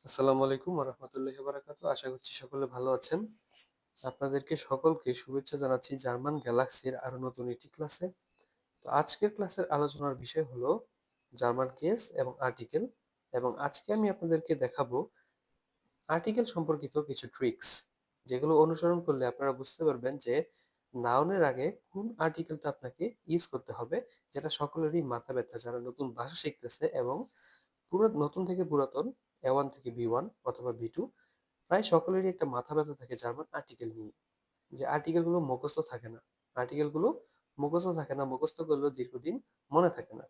আসসালামু আলাইকুম ওয়া রাহমাতুল্লাহি ওয়া বারাকাতুহু। আশা করছি সকলে ভালো আছেন। আপনাদেরকে সকলকে শুভেচ্ছা জানাচ্ছি জার্মান গ্যালাক্সির আরো নতুন একটি ক্লাসে। তো আজকের ক্লাসের আলোচনার বিষয় হলো জার্মান কেস এবং আর্টিকেল, এবং আজকে আমি আপনাদেরকে দেখাবো আর্টিকেল সম্পর্কিত কিছু ট্রিক্স, যেগুলো অনুসরণ করলে আপনারা বুঝতে পারবেন যে নাউনের আগে কোন আর্টিকেলটা আপনাকে ইউজ করতে হবে, যেটা সকলেরই মাথা ব্যথা যারা নতুন ভাষা শিখতেছে এবং পুরো নতুন থেকে পুরাতন A1 থেকে B1 অথবা B2 প্রায় সকলেরই একটা মাথা ব্যথা থাকে জার্মান আর্টিকেল নিয়ে, যে আর্টিকেল গুলো মুখস্থ থাকে না। আর্টিকেল গুলো মুখস্থ থাকে না, মুখস্থ করলেও দীর্ঘদিন মনে থাকে না।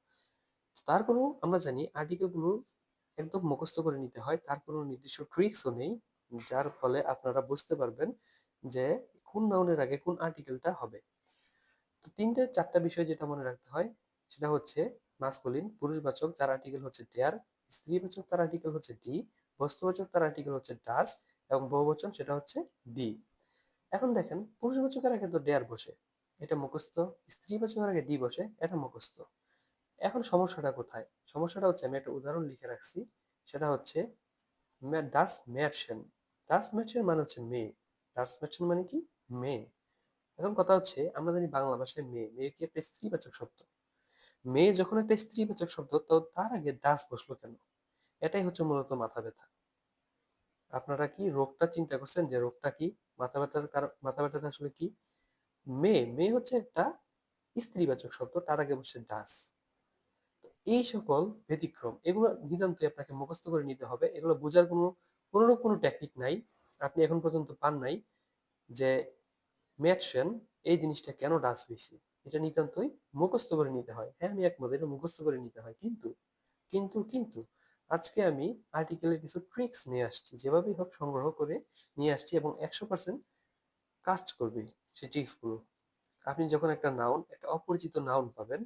তারপরেও আমরা জানি আর্টিকেল গুলো একদম মুখস্থ করে নিতে হয়, তার কোনো নির্দিষ্ট ট্রিক্সও নেই, যার ফলে আপনারা বুঝতে পারবেন যে কোন নাউনের আগে কোন আর্টিকেলটা হবে। তো তিনটে চারটা বিষয় যেটা মনে রাখতে হয় সেটা হচ্ছে মাস্কুলিন পুরুষবাচক, তার আর্টিকেল হচ্ছে ডেয়ার; স্ত্রীবাচক, তার আর্টিকেল হচ্ছে ডি; বস্তুবাচক, তার আর্টিকেল হচ্ছে ডাস; এবং বহুবচন সেটা হচ্ছে ডি। এখন দেখেন, পুরুষবাচকের আগে তো ডেয়ার বসে, এটা মুখস্থ; স্ত্রীবাচকের আগে ডি বসে, এটা মুখস্থ। এখন সমস্যাটা কোথায়? সমস্যাটা হচ্ছে, আমি একটা উদাহরণ লিখে রাখছি, সেটা হচ্ছে ডাস ম্যাটশেন। ডাস ম্যাটশেন মানে হচ্ছে মেয়ে। ডাস ম্যাটশেন মানে কি? মেয়ে। এখন কথা হচ্ছে, আমরা জানি বাংলা ভাষায় মেয়ে মেয়ে কি একটা স্ত্রীবাচক শব্দ। মেয়ে যখন একটা স্ত্রীবাচক শব্দ, তো তার আগে ডাস বসলো কেন? এটাই হচ্ছে মূলত মাথা ব্যথা। আপনারা কি রোগটা চিন্তা করছেন যে রোগটা কি? মাথা ব্যথার কারণ, মাথা ব্যথাটা আসলে কি? মেয়ে মেয়ে হচ্ছে একটা স্ত্রীবাচক শব্দ, তার আগে বসে ডাস। এই সকল ব্যতিক্রম, এগুলো নিতান্তই আপনাকে মুখস্থ করে নিতে হবে। এগুলো বোঝার কোনোরূপ কোনো টেকনিক নাই, আপনি এখন পর্যন্ত পান নাই যে ম্যাটশন এই জিনিসটা কেন ডাস হয়েছে। এটা নিতান্তই মুখস্থ করে নিতে হয়। হ্যাঁ, আমি একমত, এটা মুখস্থ করে নিতে হয়, কিন্তু কিন্তু আজকে আমি আর্টিকেলের কিছু ট্রিক্স নিয়ে আসছি, যেভাবেই হোক সংগ্রহ করে নিয়ে আসছি, এবং 100% কাজ করবে সেই ট্রিক্স গুলো। আপনি যখন একটা নাউন, একটা অপরিচিত নাউন পাবেন,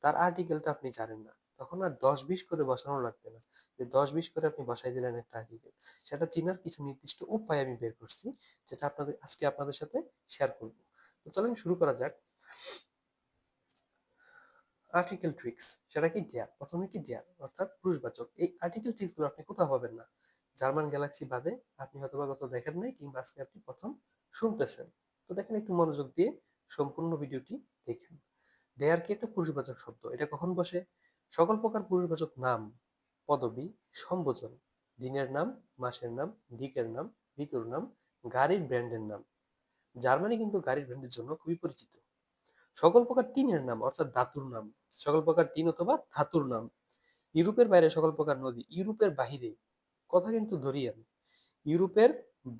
তার আর্টিকেলটা আপনি জানেন না, তখন আর 10-20 করে বসানো লাগবে না, যে 10-20 করে আপনি বসাই দিলেন একটা আর্টিকেল। সেটা চেনার কিছু নির্দিষ্ট উপায় আমি বের করছি, যেটা আপনাদের সাথে শেয়ার করব। তো চলেন শুরু করা যাক। আর্টিকেল ট্রিক্স, সেটা কি? ডেয়ার। প্রথমে কি ডেয়ার অর্থাৎ পুরুষবাচক। এই আর্টিকেল ট্রিক্স গুলো আপনি কোথাও পাবেন না, জার্মান গ্যালাক্সি বাদে। আপনি হয়তো বা কোথাও দেখেন নাই, কিংবা আজকে আপনি প্রথম শুনতেছেন। তো দেখেন, একটু মনোযোগ দিয়ে সম্পূর্ণ ভিডিওটি দেখেন। ডেয়ার কি একটা পুরুষবাচক শব্দ। এটা কখন বসে? সকল প্রকার পুরুষবাচক নাম, পদবি, সম্বোধন, দিনের নাম, মাসের নাম, দিকের নাম, ঋতুর নাম, গাড়ির ব্র্যান্ডের নাম। জার্মানি কিন্তু গাড়ির ব্র্যান্ডের জন্য খুবই পরিচিত। সকল প্রকার টিনের নাম অর্থাৎ ধাতুর নাম, সকল প্রকার টিন অথবা ধাতুর নাম। ইউরোপের বাইরে সকল প্রকার নদী, ইউরোপের বাহিরে, কথা কিন্তু ধরিয়েন, ইউরোপের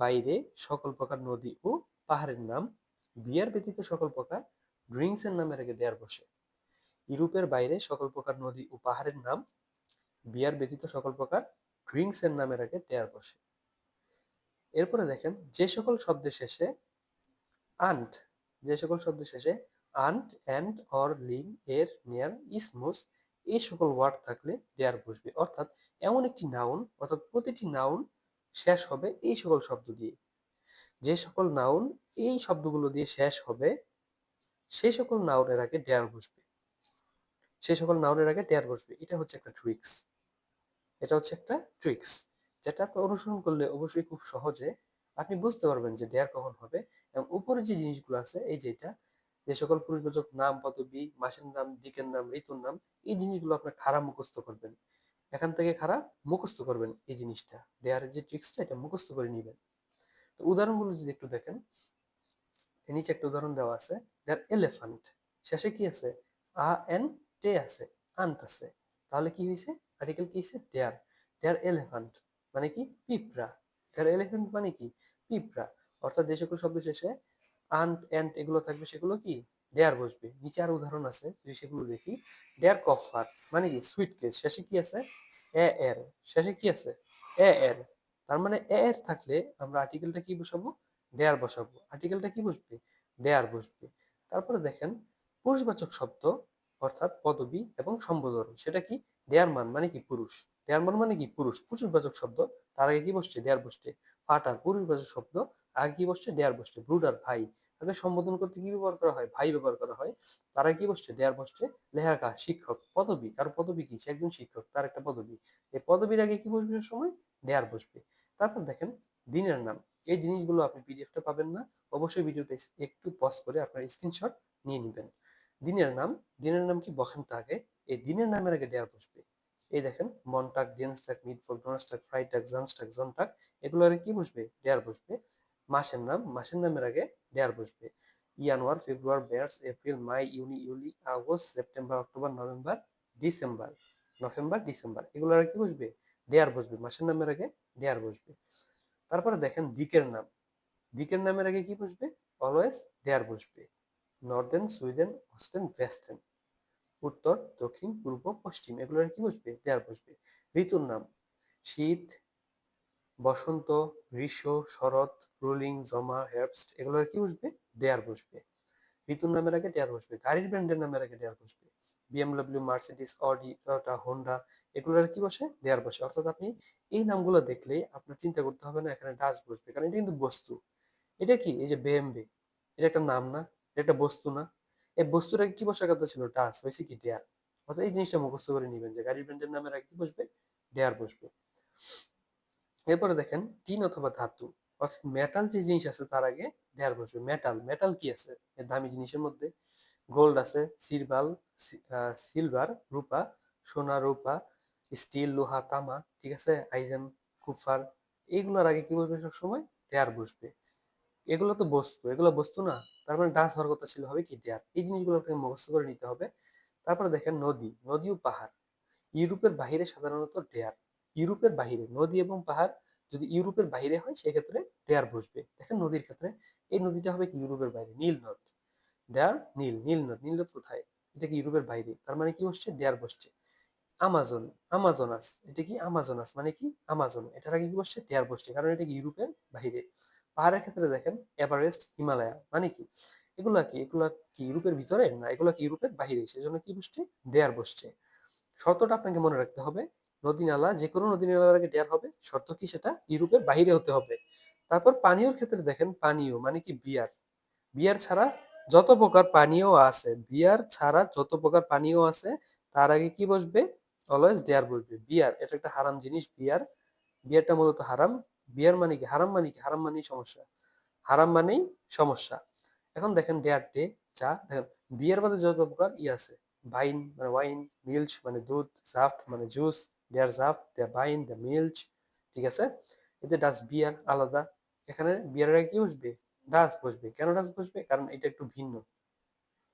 বাইরে সকল প্রকার নদী ও পাহাড়ের নাম। বিয়ার ব্যতীত সকল প্রকার ড্রিঙ্কস এর নামের আগে দেয়ার বসে। ইউরোপের বাইরে সকল প্রকার নদী ও পাহাড়ের নাম, বিয়ার ব্যতীত সকল প্রকার ড্রিঙ্কস এর নামের আগে দেয়ার বসে। এরপরে দেখেন, যে সকল শব্দের শেষে আন্ট, যে সকল শব্দের শেষে আন্ট, অ্যান্ড, অর, লিন, এর, নিয়ার, ইসমুস, এই সকল ওয়ার্ড থাকলে দেয়ার বসবে। অর্থাৎ এমন একটি নাউন, অর্থাৎ প্রতিটি নাউন শেষ হবে এই সকল শব্দ দিয়ে। যে সকল নাউন এই শব্দগুলো দিয়ে শেষ হবে, সেই সকল নাউনের আগে ডেয়ার বসবে। সেই সকল নাউনের আগে ডেয়ার বসবে। এটা হচ্ছে একটা ট্রিক্স। এটা হচ্ছে একটা ট্রিক্স, যেটা আপনি অনুসরণ করলে অবশ্যই খুব সহজে আপনি বুঝতে পারবেন যে ডেয়ার কখন হবে। এবং উপরে যে জিনিসগুলো আছে, এই যেটা, যে সকল পুরুষবাচক নাম, পদবি, মাসের নাম, দিকের নাম, ঋতুর নাম, এই জিনিসগুলো আপনার খারাপ মুখস্থ করবেন। এখান থেকে খারাপ মুখস্থ করবেন এই জিনিসটা, ডেয়ারের যে ট্রিক্সটা, এটা মুখস্থ করে নিবেন। তো উদাহরণগুলো যদি একটু দেখেন, এর নিচে একটা উদাহরণ দেওয়া আছে। দেয়ার এলিফ্যান্ট, শেষে কি আছে? এন টে আছে, আন্ট আছে। তাহলে কি হয়েছে? আর্টিকেল কি হয়েছে? দেয়ার। দেয়ার এলিফ্যান্ট মানে কি? পিঁপড়া। দেয়ার এলিফ্যান্ট মানে কি? পিঁপড়া। অর্থাৎ যে সকল শব্দ শেষে আন্ট, এন্ট এগুলো থাকবে, সেগুলো কি? দেয়ার বসবে। নিচে আর উদাহরণ আছে, যদি সেগুলো দেখি। দেয়ার কফার মানে কি? সুইটকেস। শেষে কি আছে? এ এর। শেষে কি আছে? এ এর। তার মানে এ এর থাকলে আমরা আর্টিকেলটা কি বসাবো? ডেয়ার বসাবো। আর্টিকেলটা কি বসবে? ডেয়ার বসবে। তারপরে দেখেন, পুরুষবাচক শব্দ অর্থাৎ পদবি এবং সম্বোধন, সেটা কি? ডেয়ার মান মানে কি? পুরুষ। ডেয়ার মান মানে কি? পুরুষ। পুরুষবাচক শব্দ, তার আগে কি বসছে? ডেয়ার বসছে। ফাটার পুরুষবাচক শব্দ, আগে কি বসছে? ডেয়ার বসছে। ব্রুডার ভাই। তাকে সম্বোধন করতে কি ব্যবহার করা হয়? ভাই ব্যবহার করা হয়। তার আগে কি বসছে? দেয়ার বসছে। লেখাকা শিক্ষক, পদবী, কারো পদবী কি? সে একজন শিক্ষক, তার একটা পদবী। এই পদবীর আগে কি বসবে সবসময়? দেয়ার বসবে। তারপর দেখেন দিনের নাম। এই জিনিসগুলো আপনি পিডিএফটা পাবেন না। অবশ্যই ভিডিওটা একটু পজ করে আপনার স্ক্রিনশট নিয়ে নিবেন। দিনের নাম, দিনের নাম কি বসেন তো আগে। এই দিনের নামের আগে দেয়ার বসবে। এই দেখেন মনটাক, দিনস্টাক, মিটফোক, ডোনাস্টাক, ফ্রাইটাক, জানস্টাক, জনটাক, এগুলো আগে কি বসবে? দেয়ার বসবে। মাসের নাম, মাসের নামের আগে দেয়ার বসবে। ইয়ানুয়ার, ফেব্রুয়ারি, মার্চ, এপ্রিল, মাই, ইউনি, ইউলি, আগস্ট, সেপ্টেম্বর, অক্টোবর, নভেম্বর, ডিসেম্বর, নভেম্বর, ডিসেম্বর, এগুলো আগে কি বসবে? দেয়ার বসবে। মাসের নামের আগে দেয়ার বসবে। তারপরে দেখেন দিকের নাম, দিকের নামের আগে কি বসবে? অলওয়েজ দেয়ার বসবে। নর্দার্ন, সুইডেন, ওয়েস্টার্ন, ওয়েস্টার্ন, উত্তর, দক্ষিণ, পূর্ব, পশ্চিম, এগুলোর কি বসবে? দেয়ার বসবে। ঋতুর নাম, শীত, বসন্ত, গ্রীষ্ম, শরৎ, রুলিং, জমা, হেrbst, এগুলোর কি বসবে? দেয়ার বসবে। ঋতুর নামের আগে দেয়ার বসবে। গাড়ির ব্র্যান্ডের নামের আগে দেয়ার বসবে। BMW, Mercedes, Audi, Toyota, Honda, এগুলোর কি বসে? দেয়ার বসে। অর্থাৎ আপনি এই নামগুলো দেখলেই আপনার চিন্তা করতে হবে না এখানে ডাচ বসবে, কারণ এটা কিন্তু বস্তু। এটা কি? এই যে বিএমডি, এটা একটা নাম না? এটা একটা বস্তু না? এই বস্তুটাকে কি বসার কথা ছিল? ডাচ, হয়েছে কি? দেয়ার। অর্থাৎ এই জিনিসটা মুখস্থ করে নেবেন যে গাড়ির ব্র্যান্ডের নামের আগে কি বসবে? দেয়ার বসবে। এরপরে দেখেন টিন অথবা ধাতু, অর্থাৎ মেটাল যে জিনিস আছে তার আগে দেয়ার বসবে। মেটাল, মেটাল কি আছে এর দামি জিনিসের মধ্যে? গোল্ড আছে, সিলভার, রূপা, সোনা, রূপা, স্টিল, লোহা, তামা, ঠিক আছে, আইজেন, কুফার, এইগুলোর আগে কি বসবে সবসময়? দেয়ার বসবে। এগুলো তো বস্তু, এগুলো বস্তু না, তার মানে ডাচ হওয়ার কথা ছিল, হবে কি? দেয়ার। এই জিনিসগুলো আপনাকে মুখস্থ করে নিতে হবে। তারপরে দেখেন নদী, নদী ও পাহাড়। ইউরোপের বাহিরে সাধারণত ডেয়ার। ইউরোপের বাহিরে নদী এবং পাহাড় যদি ইউরোপের বাইরে হয় সেক্ষেত্রে ডেয়ার বসবে। দেখেন নদীর ক্ষেত্রে এই নদীটা হবে কি? ইউরোপের বাইরে। নীল নদ, ডেয়ার, নীল, নীল নদ, নীল নদ কোথায়? এটা কি? ইউরোপের বাইরে, তার মানে কি বসছে? ডেয়ার বসছে। আমাজন, আমাজনাস, এটা কি? আমাজনাস মানে কি? আমাজন, এটার আগে কি বসছে? ডেয়ার বসছে, কারণ এটা কি? ইউরোপের বাইরে। পাহাড়ের ক্ষেত্রে দেখেন এভারেস্ট, হিমালয়া, মানে কি? এগুলা কি? এগুলা কি ইউরোপের ভিতরে? না, এগুলা কি? ইউরোপের বাইরে, সেজন্য কি বসছে? দেয়ার বসছে। শর্তটা আপনাকে মনে রাখতে হবে, নদী নালা, যে কোনো নদী নালার আগে দেয়ার হবে। শর্ত কি? সেটা ইউরোপের বাইরে হতে হবে। তারপর পানীয়র ক্ষেত্রে দেখেন পানীয় মানে কি? বিয়ার। বিয়ার ছাড়া যত প্রকার পানীয় আছে, বিয়ার ছাড়া যত প্রকার পানীয় আছে তার আগে কি বসবে? অলওয়েজ দেয়ার বসবে। বিয়ার এটা একটা হারাম জিনিস। বিয়ার, বিয়ারটা মূলত হারাম। বিয়ার মানে কি? হারাম মানে কি? হারাম মানেই সমস্যা, হারাম মানেই সমস্যা। এখন দেখেন ডেয়ার ডে, চা, দেখেন বিয়ার বাদে যত প্রকার ই আছে, ভাইন মানে ওয়াইন, মিল্চ মানে দুধ, জাফট মানে জুস, দেয়ার জাফট, দেয়ার ভাইন, দেয়ার মিল্চ, ঠিক আছে। এতে ডাচ বিয়ার আলাদা। এখানে বিয়ারের আগে কি বসবে? ডাচ বসবে। কেন ডাচ বসবে? কারণ এটা একটু ভিন্ন।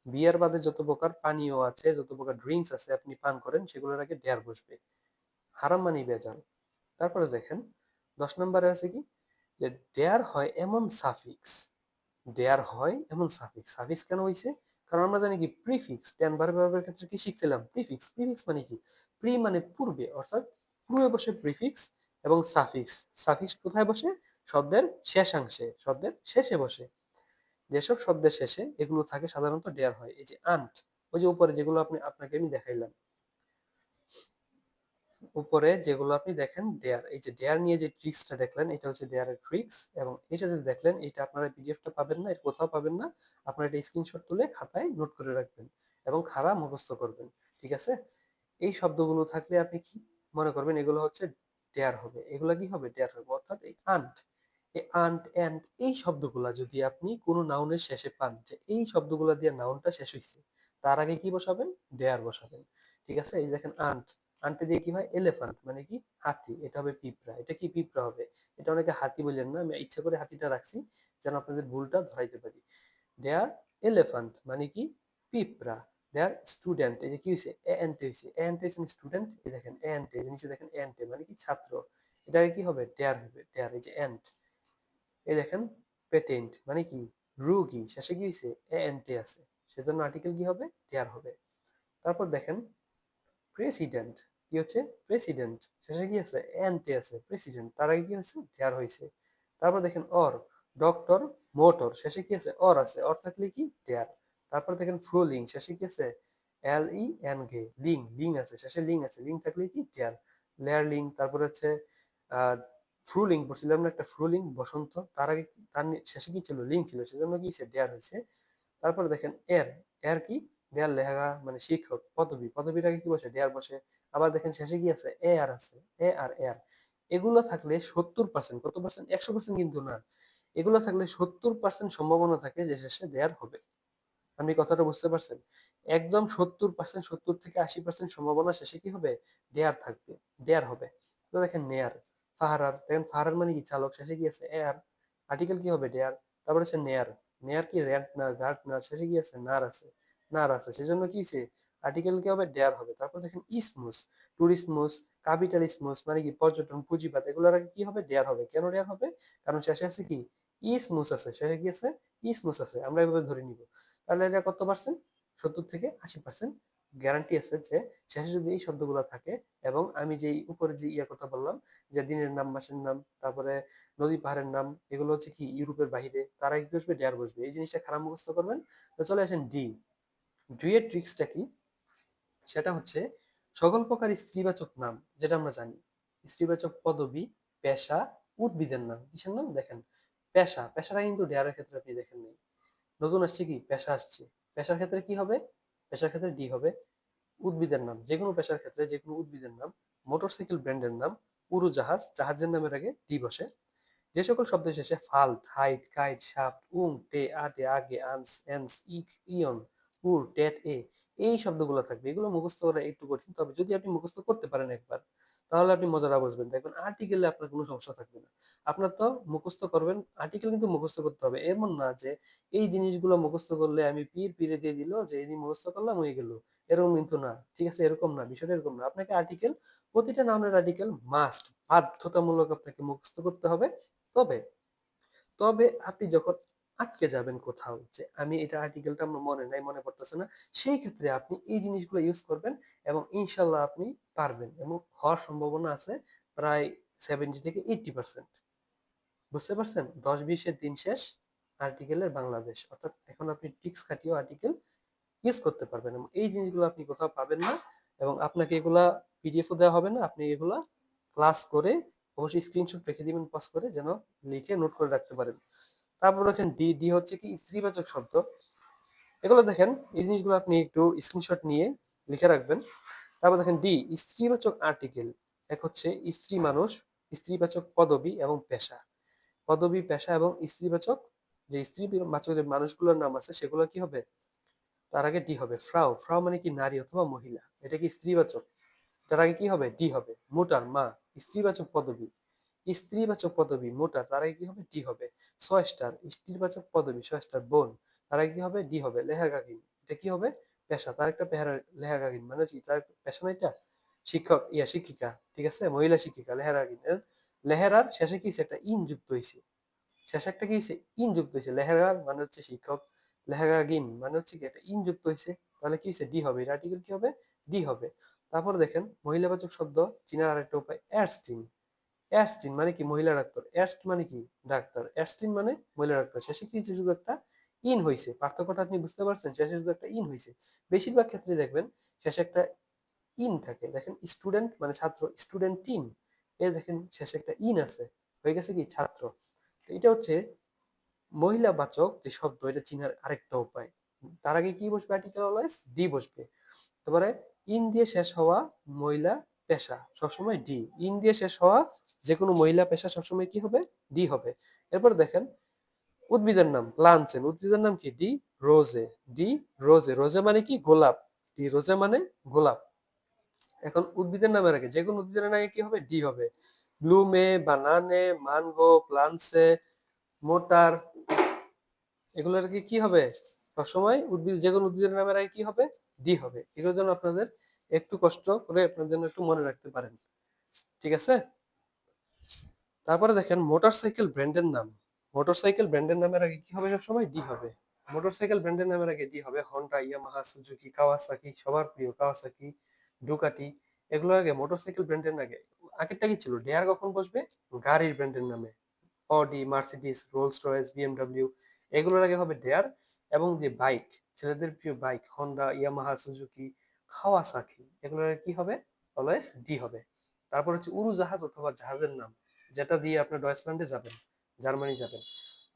বিয়ার বাদে যত প্রকার পানীয় আছে, যত প্রকার ড্রিঙ্কস আছে আপনি পান করেন, সেগুলোর আগে ডেয়ার বসবে। হারাম মানেই বেজাল। তারপরে দেখেন 10 নম্বরে আছে কি? যে দেয়ার হয় এমন সাফিক্স, দেয়ার হয় এমন সাফিক্স। সাফিক্স কেন হইছে? কারণ আমরা জানি কি? প্রিফিক্স, টেন ভার্বের ক্ষেত্রে কি শিখছিলাম? প্রিফিক্স। প্রিফিক্স মানে কি? প্রি মানে পূর্বে, অর্থাৎ পূর্বে বসে প্রিফিক্স, এবং সাফিক্স, সাফিক্স কোথায় বসে? শব্দের শেষাংশে, শব্দের শেষে বসে। যেসব শব্দের শেষে এগুলো থাকে সাধারণত দেয়ার হয়। এই যে আন্ট, ওই যে উপরে যেগুলো আপনাকে আমি দেখাইলাম, উপরে যেগুলো আপনি দেখেন ডেয়ার, এই যে ডেয়ার নিয়ে যে ট্রিক্সটা দেখলেন, এটা হচ্ছে ডেয়ারের ট্রিক্স। এবং এটা যে দেখলেন, এটা আপনারা পিডিএফটা পাবেন না, এটা কোথাও পাবেন না। আপনারা এটা স্ক্রিনশট তুলে খাতায় নোট করে রাখবেন এবং খাড়া মুখস্থ করবেন, ঠিক আছে। এই শব্দগুলো থাকলে আপনি কি মনে করবেন? এগুলো হচ্ছে ডেয়ার হবে। এগুলো কি হবে? ডেয়ার হবে। অর্থাৎ এই আন্ট, এই আন্ট, এন্ড, এই শব্দগুলা যদি আপনি কোনো নাউনের শেষে পান, যে এই শব্দগুলা দিয়ে নাউনটা শেষ হইছে, তার আগে কি বসাবেন? ডেয়ার বসাবেন, ঠিক আছে। এই দেখেন আন্ট, আন্টে দিয়ে কি হয়? এলিফ্যান্ট মানে কি? হাতি, এটা হবে পিঁপড়া। এটা কি? পিঁপড়া হবে। এটা অনেকে হাতি বললেন না, আমি ইচ্ছা করে হাতিটা রাখছি যেন আপনাদের ভুলটা ধরাইতে পারি। দেয়ার এলিফ্যান্ট মানে কি? পিঁপড়া। দেয়ার স্টুডেন্ট, এই যে কি হয়েছে? এন্ট হয়েছে। এন্ট হয়েছে স্টুডেন্ট, এই দেখেন এন্ট, এই জিনিসটা দেখেন এন্ট মানে কি? ছাত্র। এটাকে কি হবে? দেয়ার হবে। দেয়ার, এই যে এন্ট। এই দেখেন পেটেন্ট মানে কি? রোগী, শেষে কি হয়েছে? এন্টে আছে, সেজন্য আর্টিকেল কি হবে? দেয়ার হবে। তারপর দেখেন প্রেসিডেন্ট, কি হচ্ছে? প্রেসিডেন্ট, শেষে কি আছে? এন্টে আছে, প্রেসিডেন্ট, তার আগে কি হয়েছে? দেয়ার হয়েছে। তারপর দেখেন অর, ডক্টর, মোটর, শেষে কি আছে? অর আছে, অর থাকলে কি? দেয়ার। তারপর দেখেন ফ্রুলিং, শেষে কি আছে? LENG, লিং, লিং আছে, শেষে লিং আছে, লিং থাকলে কি? দেয়ার। লেয়ারলিং, তারপর হচ্ছে ফ্রুলিং পড়ছিলাম না, একটা ফ্রুলিং বসন্ত, তার আগে তার শেষে কি ছিল, লিঙ্ক ছিল, সেজন্য কি হয়েছে, ডেয়ার হয়েছে। তারপরে দেখেন এর, এর কি, দেয়ার লেখা মানে শিক্ষক, পদবী, পদবীর আগে কি বসে, দেয়ার বসে। আবার দেখেন শেষে কি আছে, এ আর আছে, এ আর এর। এগুলো থাকলে 70%, কত পার্সেন্ট, 100% কিন্তু না, এগুলো থাকলে 70% সম্ভাবনা থাকে যে শেষে দেয়ার হবে। আপনি কথাটা বুঝতে পারছেন? একদম 70%, 70 থেকে 80% সম্ভাবনা শেষে কি হবে, দেয়ার থাকবে, দেয়ার হবে। তো দেখেন নেয়ার, ফাহারার, দেখেন ফাহারার মানে কি, চালক, শেষে কি আছে, এয়ার, আর্টিকেল কি হবে, দেয়ার। তারপরে হচ্ছে নেয়ার, নেয়ার কি, র্যান্ট না, গার্ড না, শেষে কি আছে, নার আছে, নার আছে, সেজন্য কি হচ্ছে, আর্টিকেল কি হবে, দেয়ার হবে। তারপর দেখেন ইসমুস, টুরিসমুস, ক্যাপিটালিসমুস মানে কি, পর্যটন, পুঁজিবাদ, এগুলোর আগে কি হবে, দেয়ার হবে। কেন দেয়ার হবে, কারণ শেষে আছে কি, ইসমুস আছে, শেষে কি আছে, ইসমুস আছে, আমরা এভাবে ধরে নিব। তাহলে এটা কত পার্সেন্ট, 70 থেকে 80% গ্যারান্টি আছে যে শেষে যদি এই শব্দগুলো থাকে, এবং আমি যে উপরে যে ইয়া কথা বললাম, যে দিনের নাম, মাসের নাম, তারপরে নদী পাহাড়ের নাম, এগুলো হচ্ছে কি ইউরোপের বাহিরে, তারা কি বসবে, ডেয়ার বসবে। এই জিনিসটা খারাপ মুখস্থ করবেন। তো চলে আসেন ডি। ডি এর ট্রিক্সটা কি, সেটা হচ্ছে সকল প্রকার স্ত্রীবাচক নাম, যেটা আমরা জানি, স্ত্রীবাচক পদবী, পেশা, উদ্ভিদের নাম, কিসের নাম দেখেন, পেশা, পেশাটা কিন্তু ডেয়ারের ক্ষেত্রে আপনি দেখেন নাই, নতুন আসছে কি, পেশা আসছে, পেশার ক্ষেত্রে কি হবে, পেশার ক্ষেত্রে ডি হবে। উদ্ভিদের নাম, যে কোনো পেশার ক্ষেত্রে যে কোনো উদ্ভিদের নাম, মোটরসাইকেল ব্র্যান্ডের নাম, উড়োজাহাজ, জাহাজের নামের আগে ডি বসে। যে সকল শব্দের শেষে ফাল, হাইট, কাইট, শাফট, উং, টে, আটে, আগে, আনস, এন্স, ইক, ইয়ন, উর, টেট, এ, এই শব্দগুলো থাকবে। এগুলো মুখস্থ করা একটু কঠিন, তবে যদি আপনি মুখস্থ করতে পারেন একবার, তাহলে আপনি মজাটা বুঝবেন, দেখবেন আর্টিকেলে আপনার কোনো সমস্যা থাকবে না। আপনার তো মুখস্থ করবেন, আর্টিকেল কিন্তু মুখস্থ করতে হবে, এমন না যে এই জিনিসগুলো মুখস্থ করলে আমি পীর পীরে দিয়ে দিল যে এই মুখস্থ করলাম হয়ে গেল, এরকম কিন্তু না, ঠিক আছে, এরকম না, বিষয়টা এরকম না। আপনাকে আর্টিকেল, প্রতিটা নাউনের আর্টিকেল মাস্ট, বাধ্যতামূলক আপনাকে মুখস্থ করতে হবে। তবে, তবে আপনি যখন আটকে যাবেন কোথাও, যে আমি এটা আর্টিকেলটা আমার মনে নাই, মনে পড়তেছে না, সেই ক্ষেত্রে আপনি এই জিনিসগুলো ইউজ করবেন, এবং ইনশাল্লাহ আপনি পারবেন, এবং হওয়ার সম্ভাবনা আছে প্রায় 70 থেকে 80%। বুঝতে পারছেন, 10-20-এর দিন শেষ, আর্টিকেলের বাংলাদেশ, অর্থাৎ এখন আপনি ট্রিক্স খাটিয়েও আর্টিকেল ইউজ করতে পারবেন, এবং এই জিনিসগুলো আপনি কোথাও পাবেন না, এবং আপনাকে এগুলা পিডিএফও দেওয়া হবে না, আপনি এগুলা ক্লাস করে অবশ্যই স্ক্রিনশট রেখে দিবেন, পজ করে, যেন লিখে নোট করে রাখতে পারেন। তারপর দেখেন ডি, ডি হচ্ছে কি স্ত্রীবাচক শব্দ, এগুলো দেখেন, এই জিনিসগুলো আপনি একটু স্ক্রিনশট নিয়ে লিখে রাখবেন। তারপর দেখেন ডি, স্ত্রীবাচক আর্টিকেল, এক হচ্ছে স্ত্রী মানুষ, স্ত্রীবাচক পদবী এবং পেশা, পদবী, পেশা এবং স্ত্রীবাচক, যে স্ত্রীবাচক যে মানুষগুলোর নাম আছে সেগুলো কি হবে, তার আগে ডি হবে। ফ্রাউ, ফ্রাউ মানে কি নারী অথবা মহিলা, এটা কি স্ত্রীবাচক, তার আগে কি হবে, ডি হবে। মোটার, মা, স্ত্রীবাচক পদবী, স্ত্রীবাচক পদবী মোটার, তার আগে কি হবে, ডি হবে। ছয়স্টার, স্ত্রীবাচক পদবী, ছয়স্টার বোন, তার আগে কি হবে, ডি হবে। লেহেকাকিন, এটা কি হবে, পেশা, তার একটা পেহারা, লেহেকাকিন মানে কি, তার পেশা না এটা, শিক্ষক, ইয়া শিক্ষিকা, ঠিক আছে, মহিলা শিক্ষিকা, লেহেরাকিন। লেহেরার শেষে কি হইছে? একটা ইন যুক্ত হয়েছে, শেষে একটা কি হয়েছে, ইন যুক্ত হয়েছে, লেহেরার মানে হচ্ছে শিক্ষক, লেহেরাগিন মানে হচ্ছে কি একটা ইন যুক্ত হয়েছে, তাহলে কি হয়েছে, ডি হবে, এর আর্টিকেল কি হবে, ডি হবে। তারপর দেখেন মহিলাবাচক শব্দ চিনার আরেকটা উপায়, এরস্টিন, এরস্টিন মানে কি, মহিলা ডাক্তার, এরস্ট মানে কি, ডাক্তার, এরস্টিন মানে মহিলা ডাক্তার, শেষে কি হয়েছে, শুধু একটা ইন হয়েছে, পার্থক্যটা আপনি বুঝতে পারছেন, শেষে শুধু একটা ইন হয়েছে। বেশিরভাগ ক্ষেত্রে দেখবেন শেষে একটা ইন থাকে, দেখেন স্টুডেন্ট মানে ছাত্র, স্টুডেন্ট টিন, এ দেখেন শেষে একটা ইন আছে, হয়ে গেছে কি ছাত্র। তো এটা হচ্ছে মহিলাবাচক যে শব্দ, এটা চিনার আরেকটা উপায়। তার আগে কি বসবে, আর্টিকেল অলওয়েজ ডি বসবে। তারপরে ইন দিয়ে শেষ হওয়া মহিলা পেশা সবসময় ডি, ইন দিয়ে শেষ হওয়া যে কোনো মহিলা পেশা সবসময় কি হবে, ডি হবে। এরপর দেখেন উদ্ভিদের নাম, প্লান্টস, উদ্ভিদের নাম কি, ডি রোজে, ডি রোজে, রোজে মানে কি, গোলাপ, ডি রোজে মানে গোলাপ। এখন উদ্ভিদের নামের আগে যে কোনো উদ্ভিদের আগে কি হবে, ডি হবে। ব্লুমে, বানানে, মানগো, প্লান্টসে, মোটার, এগুলোর আগে কি হবে, সবসময় উদ্ভিদ, যে কোনো উদ্ভিদের নামের আগে কি হবে, ডি হবে। এগুলো যেন আপনাদের একটু কষ্ট করে আপনার জন্য একটু মনে রাখতে পারেন, ঠিক আছে। তারপরে দেখেন মোটরসাইকেল ব্র্যান্ডের নাম, মোটরসাইকেল ব্র্যান্ডের নামের আগে কি হবে, সবসময় ডি হবে। মোটরসাইকেল ব্র্যান্ডের নামের আগে ডি হবে, হন্ডা, ইয়ামাহা, সুজুকি, কাওয়াসাকি, সবার প্রিয় কাওয়াসাকি, ডুকাটি, এগুলোর আগে মোটরসাইকেল ব্র্যান্ডের আগে, আগেরটা কি ছিল, ডেয়ার কখন বসবে, গাড়ির ব্র্যান্ডের নামে, Audi, Mercedes, Rolls Royce, BMW, এগুলোর আগে হবে ডেয়ার। এবং যে বাইক, ছেলেদের প্রিয় bike, Honda, Yamaha, Suzuki, Kawasaki, এগুলোর আগে কি হবে, অলওয়েজ ডি হবে। তারপর হচ্ছে উড়োজাহাজ অথবা জাহাজের নাম, যেটা দিয়ে আপনি ডয়েচল্যান্ডে যাবেন, জার্মানি যাবেন।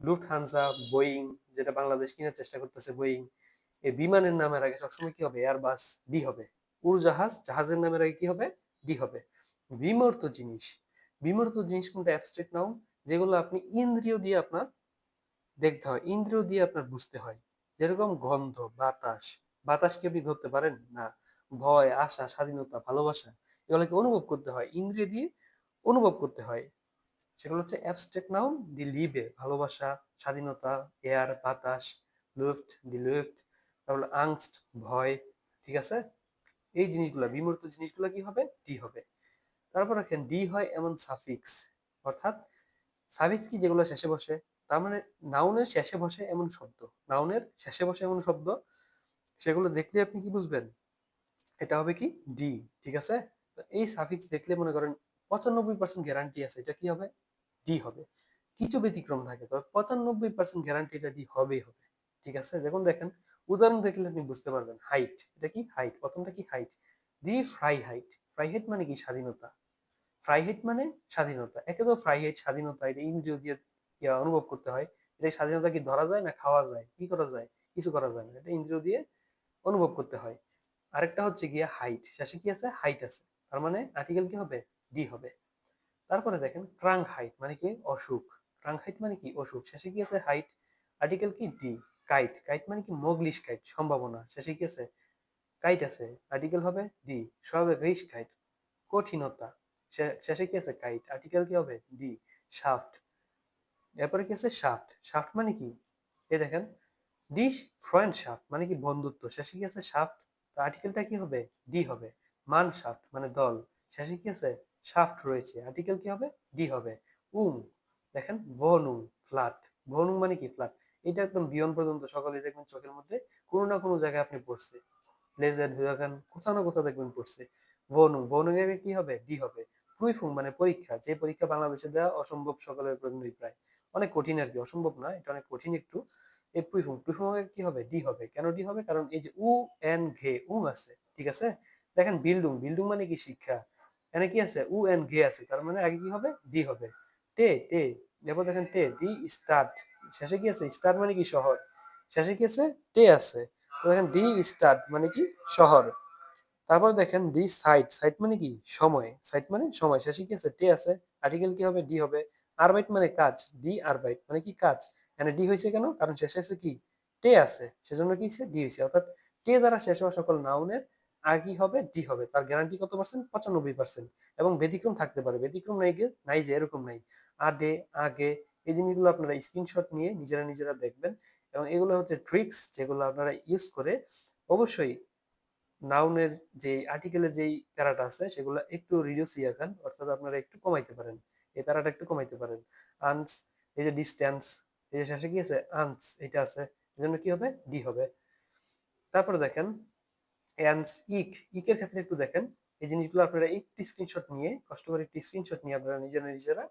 লুফটহানজা, বোয়িং, যেটা বাংলাদেশ কেনার চেষ্টা করতেছে বোয়িং। এই বিমানের নামের আগে সবসময় কি হবে? এয়ারবাস, ডি হবে। উড়োজাহাজ, জাহাজের নামের আগে কি হবে? ডি হবে। বিমূর্ত জিনিস, বিমূর্ত জিনিস কোনটা? অ্যাবস্ট্রাক্ট নাউন, যেগুলো আপনি ইন্দ্রিয় দিয়ে আপনার দেখতে হয়, ইন্দ্রিয় দিয়ে আপনার বুঝতে হয়। যেরকম গন্ধ, বাতাস। বাতাস কি আপনি ধরতে পারেন? না। ভয়, আশা, স্বাধীনতা, ভালোবাসা, এগুলোকে অনুভব করতে হয়, ইন্দ্রিয় দিয়ে অনুভব করতে হয়। সেগুলো হচ্ছে অ্যাবস্ট্রাক্ট নাউন, দি লিবে, ভালোবাসা, স্বাধীনতা, এয়ার, বাতাস, লুফট, দি লুফট, তারপর আংস্ট, ভয়। ঠিক আছে? এই জিনিসগুলা, বিমূর্ত জিনিসগুলা কি হবে? ডি হবে। তারপর দেখেন ডি হয় এমন সাফিক্স, অর্থাৎ সাফিক্স কি? যেগুলো শেষে বসে। তার মানে নাউনের শেষে বসে এমন শব্দ, নাউনের শেষে বসে এমন শব্দ, সেগুলো দেখলে আপনি কি বুঝবেন? এটা হবে কি? ডি। ঠিক আছে? তো এই সাফিক্স দেখলে মনে করেন 95% গ্যারান্টি আছে এটা কি হবে? ডি হবে। কিছু ব্যতিক্রম থাকে, তবে 95% গ্যারান্টি এটা ডি হবেই হবে। ঠিক আছে? দেখুন, দেখেন, উদাহরণ দেখলে আপনি বুঝতে পারবেন। হাইট, এটা কি? হাইট, প্রথমটা কি? হাইট। দি ফ্রাই হাইট, ফ্রাই হাইট মানে কি? স্বাধীনতা। ফ্রাই হাইট মানে স্বাধীনতা। একে তো ফ্রাই হাইট স্বাধীনতা, এটা ইন্দ্রিয় দিয়ে অনুভব করতে হয়। এটা স্বাধীনতা কি ধরা যায় না খাওয়া যায়? কি করা যায়? কিছু করা যায় না, এটা ইন্দ্রিয় দিয়ে অনুভব করতে হয়। আরেকটা হচ্ছে গিয়ে হাইট, শেষে কি আছে? হাইট আছে। তার মানে আর্টিকেল কি হবে? ডি হবে। তারপরে দেখেন ক্রাঙ্ক হাইট মানে কি? অসুখ। ক্রাঙ্ক হাইট মানে কি? অসুখ। শেষে কি আছে? হাইট। আর্টিকেল কি? ডি। কাইট, কাইট মানে কি? মগলিশ কাইট, সম্ভাবনা। শেষে কি আছে? কাইট আছে। আর্টিকেল হবে ডি। স্বাভাবিক রিস্ক কাইট, কঠিনতা। শেষে কি আছে? কাইট। আর্টিকেল কি হবে? ডি। শাফট। এরপরে কি আছে? শাফট। শাফট মানে কি? এই দেখেন, ডিশ ফ্রেন্ড শাফট মানে কি? বন্ধুত্ব। শেষে কি আছে? শাফট। তো আর্টিকেলটা কি হবে? ডি হবে। মান শাফট মানে দল। শেষে কি আছে? শাফট রয়েছে। আর্টিকেল কি হবে? ডি হবে। উম, দেখেন, ভনুং, ফ্ল্যাট। ভনুং মানে কি? ফ্ল্যাট। এটা একদম বিয়ন পর্যন্ত সকালে দেখবেন চোখের মধ্যে কোনো না কোনো জায়গায় আপনি পড়ছে। লেজেন্ড দেখেন কোথাও না কোথাও দেখবেন পড়ছে। ভনুং, ভনুং এর কি হবে? ডি হবে। প্রুইফুং মানে পরীক্ষা, যে পরীক্ষা বাংলাদেশে দেওয়া অসম্ভব সকলের জন্যই প্রায়। অনেক কঠিন আর কি, অসম্ভব না, এটা অনেক কঠিন একটু। এই প্রুইফুং, প্রুইফুং এর কি হবে? ডি হবে। কেন ডি হবে? কারণ এই যে উ এন ঘে উং আছে। ঠিক আছে? দেখেন বিল্ডুং, বিল্ডুং মানে কি? শিক্ষা। এখানে কি আছে? উ এন ঘে আছে, তার মানে আগে কি হবে? ডি হবে। টে, টে, এরপর দেখেন টে, ডি স্টার্ট। শেষে কি আছে? স্টার্ট মানে কি? শহর। শেষে কি আছে? টে আছে। তো দেখেন ডি স্টার্ট মানে কি? শহর। তারপর দেখেন ডি সাইট, সাইট মানে কি? সময়। সাইট মানে সময়। শেষে কি আছে? টে আছে। আর্টিকেল কি হবে? ডি হবে। আরবাইট মানে কাজ, ডি আরবাইট মানে কি? কাজ। এখানে ডি হয়েছে কেন? কারণ শেষে আছে কি? টে আছে, সেজন্য কি হয়েছে? ডি হয়েছে। অর্থাৎ টে দ্বারা শেষ হওয়া সকল নাউনের আগে কি হবে? ডি হবে। তার গ্যারান্টি কত পার্সেন্ট? 95%। এবং ব্যতিক্রম থাকতে পারে, ব্যতিক্রম নাই নাই যে এরকম নাই। আদে, আগে, এই জিনিসগুলো আপনারা স্ক্রিনশট নিয়ে নিজেরা নিজেরা দেখবেন। এবং এগুলো হচ্ছে ট্রিক্স যেগুলো আপনারা ইউজ করে অবশ্যই নাউনের যে আর্টিকেলের যেই প্যারাটা আছে সেগুলো একটু রিডিউস রাখেন, অর্থাৎ আপনারা একটু কমাইতে পারেন, এই প্যারাটা একটু কমাইতে পারেন। আনস, এই যে ডিস্টেন্স, এই যে শেষে কি আছে? আনস, এটা আছে, এজন্য কি হবে? ডি হবে। তারপরে দেখেন অ্যান্স, ইক, ইকের ক্ষেত্রে একটু দেখেন। এই জিনিসগুলো আপনারা একটু স্ক্রিনশট নিয়ে, কষ্ট করে একটু স্ক্রিনশট নিয়ে আপনারা নিজেরা নিজেরা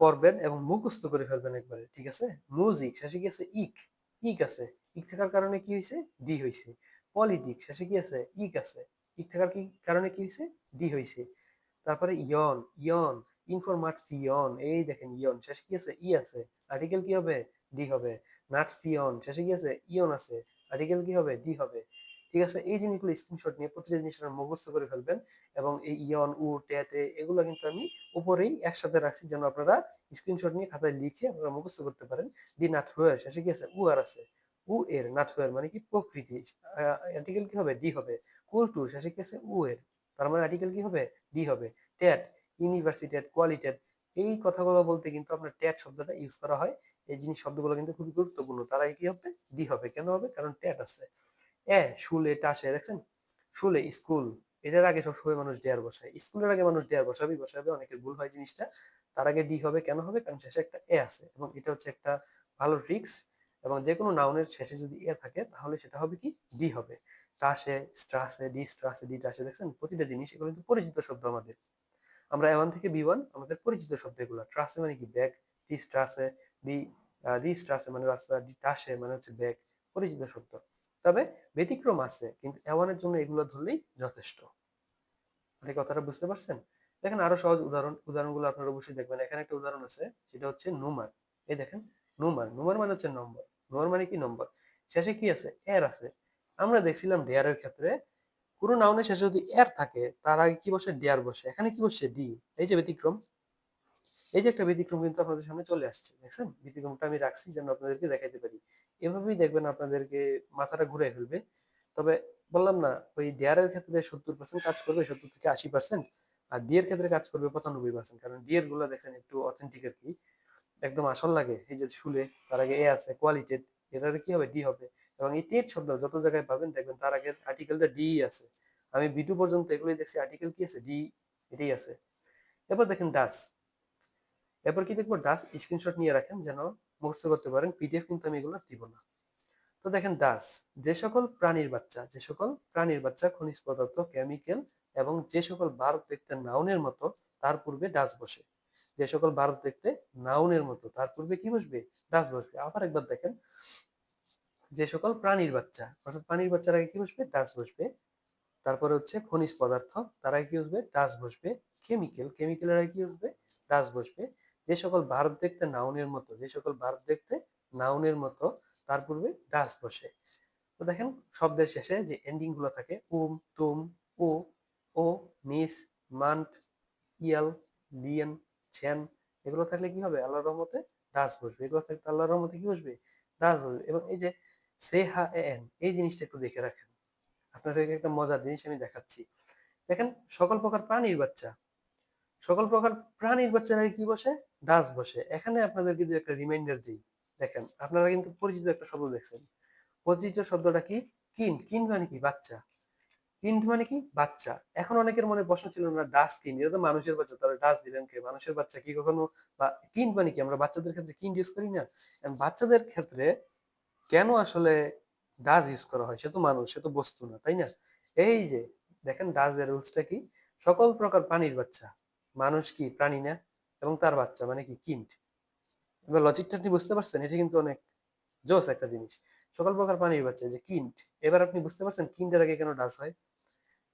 পড়বেন এবং মুখস্থ করে ফেলবেন একবারে। ঠিক আছে? মিউজিক, শেষে কি আছে? ইক, ইক আছে। ইক থাকার কারণে কি হয়েছে? ডি হয়েছে। পলিটিক্স, শেষে কি আছে? ইক আছে। ইক থাকার কি কারণে কি হয়েছে? ডি হয়েছে। তারপরে ইয়ন, ইয়ন, ইনফরমাটিয়ন, এই দেখেন ইয়ন, শেষে কি আছে? ই আছে। আর্টিকেল কি হবে? ডি হবে। নাটসিয়ন, শেষে কি আছে? ইয়ন আছে। আর্টিকেল কি হবে? ডি হবে। ঠিক আছে? এই জিনিসগুলো স্ক্রিনশট নিয়ে প্রতিটা জিনিস মুখস্থ করে ফেলবেন। এবং এই ইয়ন, উ, টে এগুলো কিন্তু আমি উপরেই একসাথে রাখছি যেন আপনারা স্ক্রিনশট নিয়ে খাতায় লিখে আপনারা মুখস্থ করতে পারেন। দি নাটওয়্যার, শেষে কি আছে? উ আর আছে। উ এর, নাটওয়্যার মানে কি? প্রকৃতি। আর্টিকেল কি হবে? ডি হবে। কুলটুর, শেষে কি আছে? উ এর, তার মানে আর্টিকেল কি হবে? ডি হবে। ট্যাট, ইউনিভার্সিটেট, কোয়ালিটেট, এই কথাগুলো বলতে কিন্তু আপনার ট্যাট শব্দটা ইউজ করা হয়। এই জিনিস শব্দগুলো কিন্তু খুবই গুরুত্বপূর্ণ, তার আগে কি হবে? ডি হবে। কেন হবে? কারণ ট্যাট আছে। শুলে, টাসে, দেখছেন? শুলে, স্কুল, এটার আগে সবসময় মানুষ ডেয়ার বসায়, স্কুলের আগে মানুষ ডেয়ার বসাবে বসাবে, অনেকের ভুল হয় জিনিসটা। তার আগে ডি হবে। কেন হবে? কারণ শেষে একটা এ আছে, এবং এটা হচ্ছে একটা ভালো ট্রিক্স। এবং যে কোনো নাউনের শেষে যদি এ থাকে তাহলে সেটা হবে কি? ডি হবে। টাসে, স্ট্রাসে, ডি স্ট্রাসে, ডি টাসে, দেখছেন? প্রতিটা জিনিস এগুলো কিন্তু পরিচিত শব্দ আমাদের। আমরা এ1 থেকে বি1 আমাদের পরিচিত শব্দ এগুলো। ট্রাসে মানে কি? ব্যাগ। ডি স্ট্রাসে, ডি ডি স্ট্রাসে মানে রাস্তা, ডি টাসে মানে হচ্ছে ব্যাগ। পরিচিত শব্দ। তবে ব্যতিক্রম আছে, কিন্তু এ1 এর জন্য এগুলো ধরলেই যথেষ্ট। আপনি কথাটা বুঝতে পারছেন? দেখেন আরো সহজ উদাহরণগুলো আপনারা অবশ্যই দেখবেন। এখানে একটা উদাহরণ আছে, সেটা হচ্ছে নুমার। এই দেখেন, নুমার মানে হচ্ছে নম্বর। নুমার মানে কি? নম্বর। শেষে কি আছে? এর আছে। আমরা দেখছিলাম ডেয়ারের ক্ষেত্রে পুরো নাউনের শেষে যদি এর থাকে তার আগে কি বসে? ডেয়ার বসে। এখানে কি বসছে? ডি। এই যে ব্যতিক্রম, এই যে একটা ব্যতিক্রম কিন্তু আপনাদের সামনে চলে আসছে, দেখছেন? ব্যতিক্রমটা আমি রাখছি যেন আপনাদেরকে দেখাইতে পারি। এভাবেই দেখবেন আপনাদেরকে মাথাটা ঘুরাই ফেলবে। তবে বললাম না, ওই ডেয়ারের ক্ষেত্রে 70% কাজ করবে, 70 থেকে 80%। আর ডি এর ক্ষেত্রে কাজ করবে 95%। কারণ ডি এর গুলা দেখেন একটু অথেন্টিক আর কি, একদম আসল লাগে। এই যে শুলে তার আগে এ আছে, কোয়ালিটেড, এটার কি হবে? ডি হবে। এবং এই টেট শব্দ যত জায়গায় পাবেন দেখবেন তার আগে আর্টিকেলটা ডি আছে। আমি বি2 পর্যন্ত এগুলোই দেখছি, আর্টিকেল কি আছে? ডি, এটাই আছে। এরপর দেখেন ডাস। এরপর কি দেখবো? ডাস। স্ক্রিনশট নিয়ে রাখেন যেন মুখস্থ করতে পারেন, পিডিএফ কিন্তু আমি এগুলো দিব না। তো দেখেন ডাস, যে সকল প্রাণীর বাচ্চা খনিজ পদার্থ, কেমিক্যাল এবং যে সকল ভার্ব দেখতে নাউনের মতো তার পূর্বে ডাস বসে। যে সকল ভার্ব দেখতে নাউনের মতো তার পূর্বে কি বসবে? ডাস বসবে। আবার একবার দেখেন, যে সকল প্রাণীর বাচ্চা, অর্থাৎ প্রাণীর বাচ্চার আগে কি বসবে? ডাস বসবে। তারপরে হচ্ছে খনিজ পদার্থ, তার আগে কি বসবে? ডাস বসবে। কেমিক্যালের আগে কি বসবে? ডাস বসবে। যে সকল ভার্ব দেখতে নাউনের মতো, নাউনের মতো তার পূর্বে ডাস বসে। তো দেখেন শব্দের শেষে যে এন্ডিং গুলো থাকে, তুম, ও, ও, মিস, মান্ট, ইয়াল, লিয়েন, ছেন, এগুলো থাকলে কি হবে? আল্লাহর রহমতে ডাস বসবে। এগুলো থাকলে আল্লাহর রহমতে কি বসবে? ডাস বসবে। এবং এই যে সে হা এ এন, এই জিনিসটা একটু দেখে রাখেন। আপনাদেরকে একটা মজার জিনিস আমি দেখাচ্ছি। দেখেন, সকল প্রকার প্রাণীর বাচ্চা, সকল প্রকার প্রাণীর বাচ্চারা কি বসে? ডাস বসে। এখানে আপনাদেরকে যদি একটা রিমাইন্ডার দিই, দেখেন আপনারা কিন্তু পরিচিত একটা শব্দ দেখছেন। পরিচিত শব্দটা কি? কিন্ড। কিন্ড মানে কি? বাচ্চা। কিন্ড মানে কি? বাচ্চা। এখন অনেকের মনে প্রশ্ন ছিল না, ডাস কিন্ড, এটা তো মানুষের বাচ্চা, তাহলে ডাস দিলেন কে? মানুষের বাচ্চা কি কখনো বা কিন্ড মানে কি? আমরা বাচ্চাদের ক্ষেত্রে কিন্ড ইউজ করি না? বাচ্চাদের ক্ষেত্রে কেন আসলে ডাজ ইউজ করা হয়? সে তো মানুষ, সে তো বস্তু না, তাই না? এই যে দেখেন ডাজ এর রুলসটা কি? সকল প্রকার প্রাণীর বাচ্চা, মানুষ কি প্রাণী না? এবং তার বাচ্চা মানে কি? কিন্ড। এবার লজিকটা আপনি বুঝতে পারছেন? এটা কিন্তু অনেক জোস একটা জিনিস। সকল প্রকার প্রাণীর বাচ্চা, যে কিন্ড। এবার আপনি বুঝতে পারছেন কিন্ডের আগে কেন ডাজ হয়?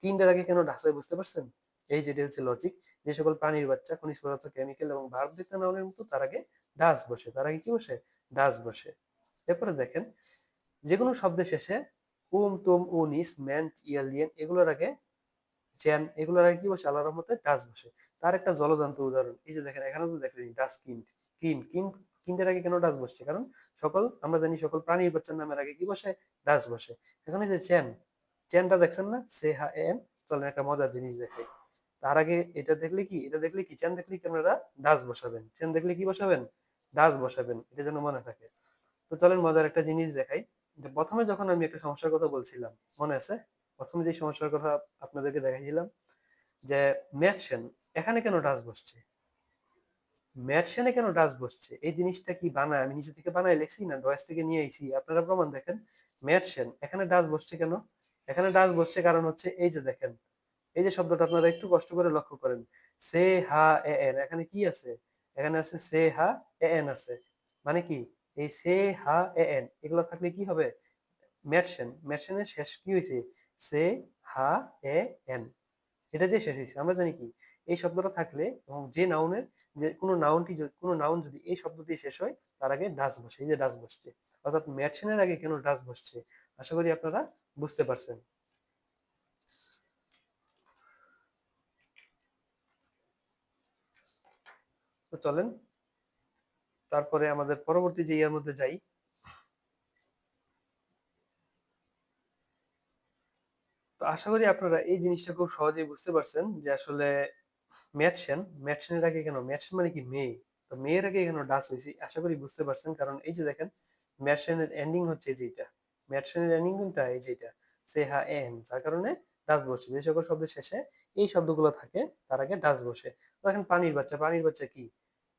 কিন্ডের আগে কেন ডাস হয় বুঝতে পারছেন? এই যেটা হচ্ছে লজিক। যে সকল প্রাণীর বাচ্চা খনিজ পদার্থ, কেমিক্যাল এবং ভার্ব দেখতে নাউনের মতো তার আগে ডাস বসে। তার আগে কি বসে? ডাস বসে। এরপরে দেখেন, যেকোনো শব্দের শেষে তুম, নিস, মেন্ট, ইয়ালিয়েন এগুলোর আগে চ্যান, এগুলোর আগে কি বসে? আল্লাহর রহমতে ডাস বসে। তার একটা জলজান্ত উদাহরণ, এই যে দেখেন এখানে তো দেখলেন ডাস কিন্ড। কিন্ডের আগে কেন ডাস বসছে? কারণ আমরা জানি সকল প্রাণীর বাচ্চার নামের আগে কি বসে? ডাস বসে। এখানে যে চ্যান, চ্যানটা দেখছেন না? সে হা এন। চলেন একটা মজার জিনিস দেখাই। তার আগে এটা দেখলে কি চ্যান দেখলে কি আপনারা ডাস বসাবেন। চ্যান দেখলে কি বসাবেন? ডাস বসাবেন। এটা যেন মনে থাকে। তো চলেন মজার একটা জিনিস দেখাই। যে প্রথমে যখন আমি একটা সমস্যার কথা বলছিলাম, মনে আছে? প্রথমে যে সমস্যার কথা আপনাদেরকে দেখাইছিলাম, যে ম্যাটসেন, এখানে কেন ডাস বসছে? ম্যাটসেনে কেন ডাস বসছে? এই জিনিসটা কি বানায় আমি নিজে থেকে বানায় লেখছি না ডয়েস থেকে নিয়ে আইছি? আপনারা প্রমাণ দেখেন। ম্যাটসেন, এখানে ডাস বসছে কেন? এখানে ডাস বসছে কারণ হচ্ছে এই যে দেখেন, এই যে শব্দটা আপনারা একটু কষ্ট করে লক্ষ্য করেন, সে হা এ এন, এখানে কি আছে? এখানে আছে সে হা এ এন আছে। মানে কি? এই সে হা এ এন এগুলো থাকলে কি হবে? মেডসেনের শেষ কি হয়েছে? সে হা এ এন, এটা দিয়ে শেষ হয়েছে। আমরা জানি কি এই শব্দটা থাকলে এবং যে কোনো নাউন যদি এই শব্দ দিয়ে শেষ হয় তার আগে ডাস বসে। এই যে ডাস বসছে, অর্থাৎ মেডসেনের আগে কেন ডাস বসছে? আশা করি আপনারা বুঝতে পারছেন। তো চলেন তারপরে আমাদের পরবর্তী যে ইয়ার মধ্যে যাই। তো আশা করি আপনারা এই জিনিসটা খুব সহজেই বুঝতে পারছেন যে আসলে ম্যাটসেনের আগে কেন, ম্যাটসেন মানে কি? মেয়ে। তো মেয়ের আগে কেন ডাস হয়েছে? আশা করি বুঝতে পারছেন। কারণ এই যে দেখেন, ম্যাটসেনের এন্ডিং হচ্ছে এই যেটা, ম্যাটসেনের এন্ডিং কোনটা? এই যেটা সে হা এন, যার কারণে ডাস বসে। যে সকল শব্দের শেষে এই শব্দগুলো থাকে তার আগে ডাস বসে। তো দেখেন পানির বাচ্চা কি?